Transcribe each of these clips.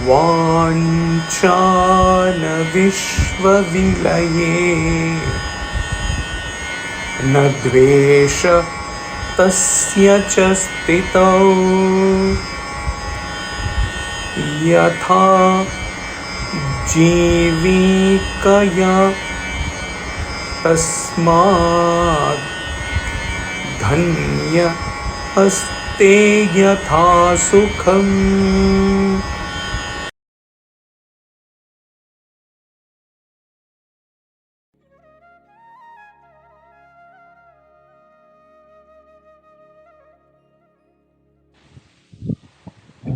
vāñchā na viśvavilaye na dveṣastasya ca sthitau yathājīvikayā tasmāddhanya āste yathāsukham.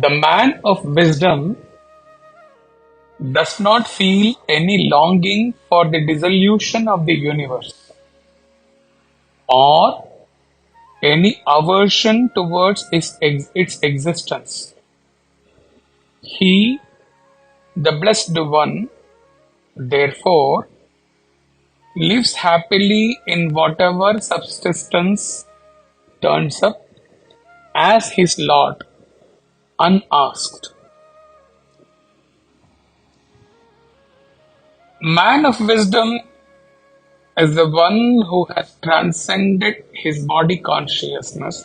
The man of wisdom does not feel any longing for the dissolution of the universe or any aversion towards its existence. He, the Blessed One, therefore, lives happily in whatever subsistence turns up as his lot, unasked. Man of wisdom is the one who has transcended his body consciousness,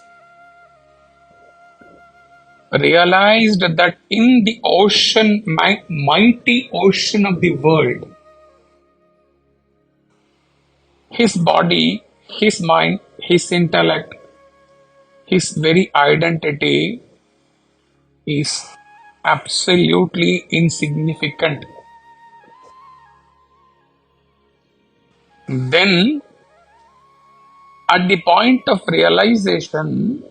realized that in the ocean, mighty ocean of the world, his body, his mind, his intellect, his very identity is absolutely insignificant. Then, at the point of realization,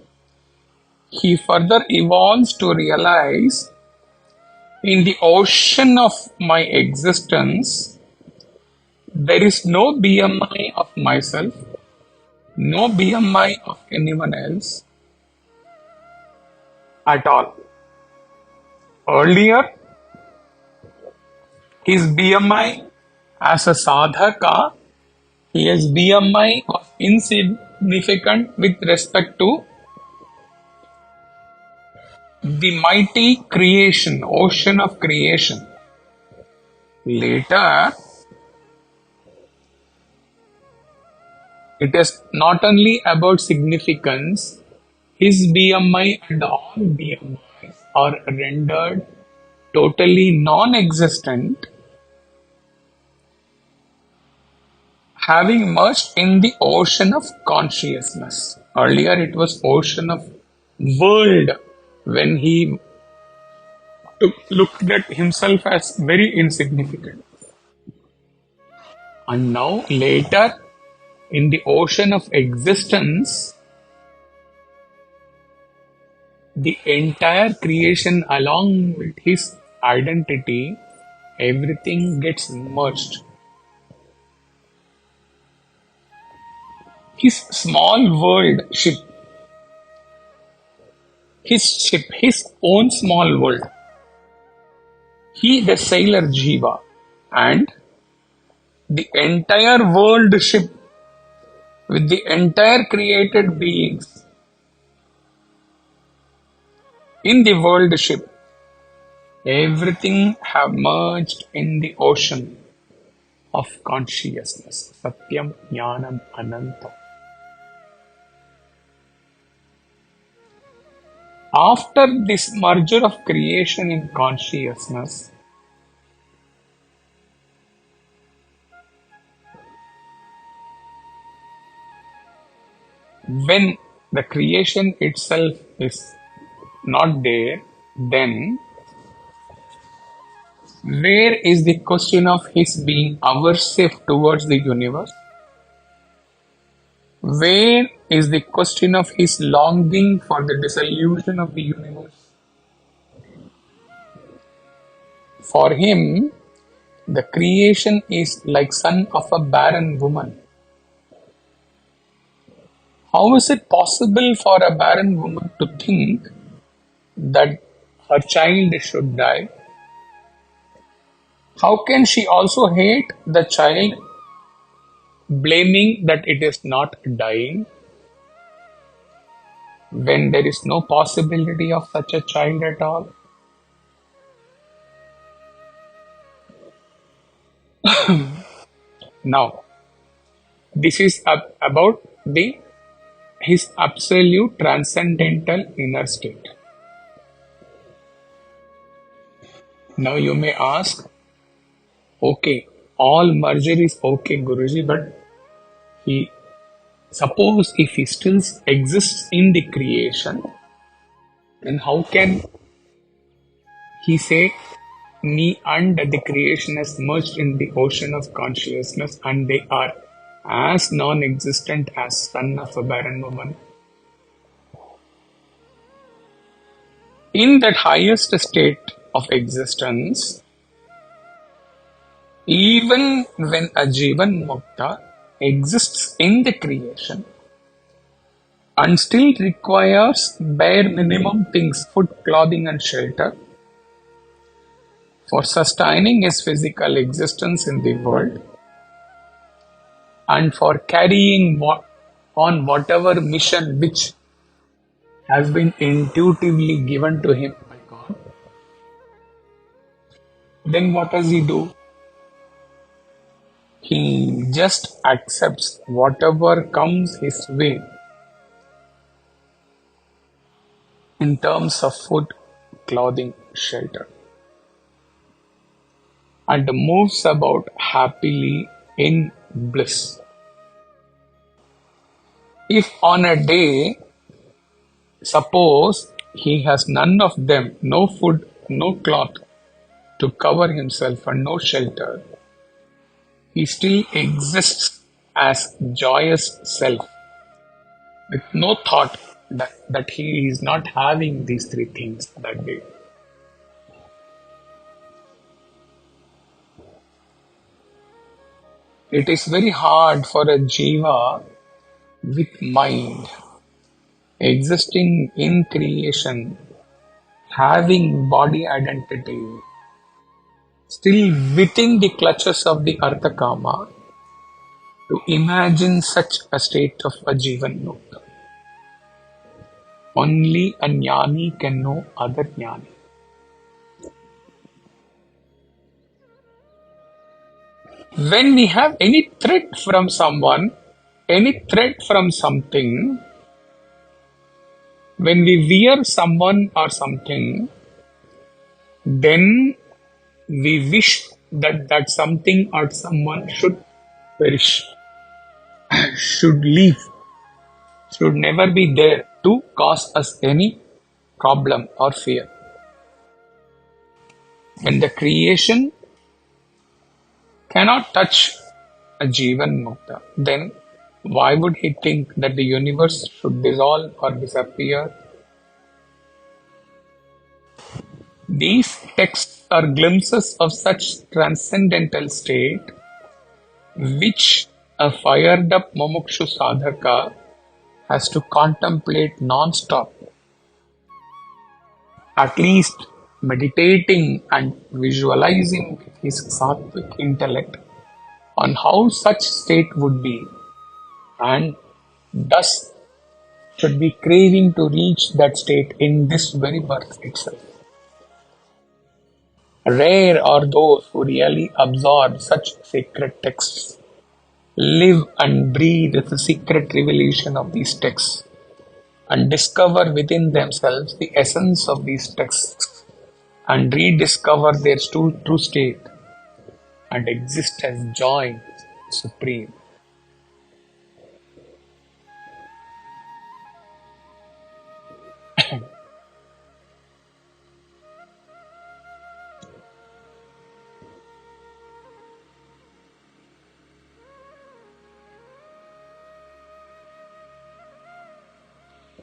he further evolves to realize in the ocean of my existence, there is no BMI of myself, no BMI of anyone else at all. Earlier, his BMI as a sadhaka, his BMI was insignificant with respect to the mighty creation, ocean of creation. Later, it is not only about significance, his BMI and all BMIs are rendered totally non-existent, having merged in the ocean of consciousness. Earlier it was ocean of world when he looked at himself as very insignificant. And now later in the ocean of existence, the entire creation along with his identity, everything gets merged. His small world ship, his own small world, he the sailor Jiva, and the entire world ship with the entire created beings in the world ship, everything have merged in the ocean of consciousness. Satyam Jnanam Anantam. After this merger of creation in consciousness, when the creation itself is not there, then where is the question of his being aversive towards the universe? Where is the question of his longing for the dissolution of the universe? For him, the creation is like son of a barren woman. How is it possible for a barren woman to think that her child should die? How can she also hate the child, blaming that it is not dying, when there is no possibility of such a child at all? Now, this is about his absolute transcendental inner state. Now you may ask, okay, all merger is okay, Guruji, but suppose if he still exists in the creation, then how can he say me and the creation has merged in the ocean of consciousness and they are as non-existent as son of a barren woman? In that highest state of existence, even when a Jivan Mukta exists in the creation and still requires bare minimum things, food, clothing and shelter, for sustaining his physical existence in the world and for carrying on whatever mission which has been intuitively given to him by God, then what does he do? He just accepts whatever comes his way in terms of food, clothing, shelter, and moves about happily in bliss. If on a day, suppose he has none of them, no food, no cloth to cover himself and no shelter, he still exists as joyous self with no thought that he is not having these three things that day. It is very hard for a jiva with mind, existing in creation, having body identity, still within the clutches of the Artha Kama, to imagine such a state of a Jivan Mukta. Only a jnani can know other jnani. When we have any threat from someone, any threat from something, when we fear someone or something, then we wish that something or someone should perish, should leave, should never be there to cause us any problem or fear. When the creation cannot touch a Jivan Mukta, then why would he think that the universe should dissolve or disappear? These texts are glimpses of such transcendental state which a fired up mumukshu sadhaka has to contemplate non-stop, at least meditating and visualizing his sattvic intellect on how such state would be, and thus should be craving to reach that state in this very birth itself. Rare are those who really absorb such sacred texts, live and breathe the secret revelation of these texts, and discover within themselves the essence of these texts, and rediscover their true state, and exist as joy supreme.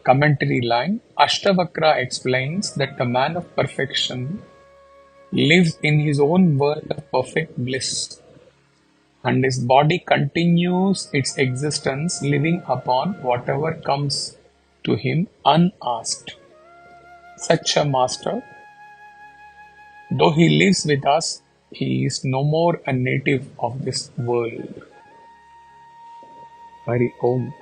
Commentary line: Ashtavakra explains that the man of perfection lives in his own world of perfect bliss, and his body continues its existence living upon whatever comes to him unasked. Such a master, though he lives with us, he is no more a native of this world. Hari Om.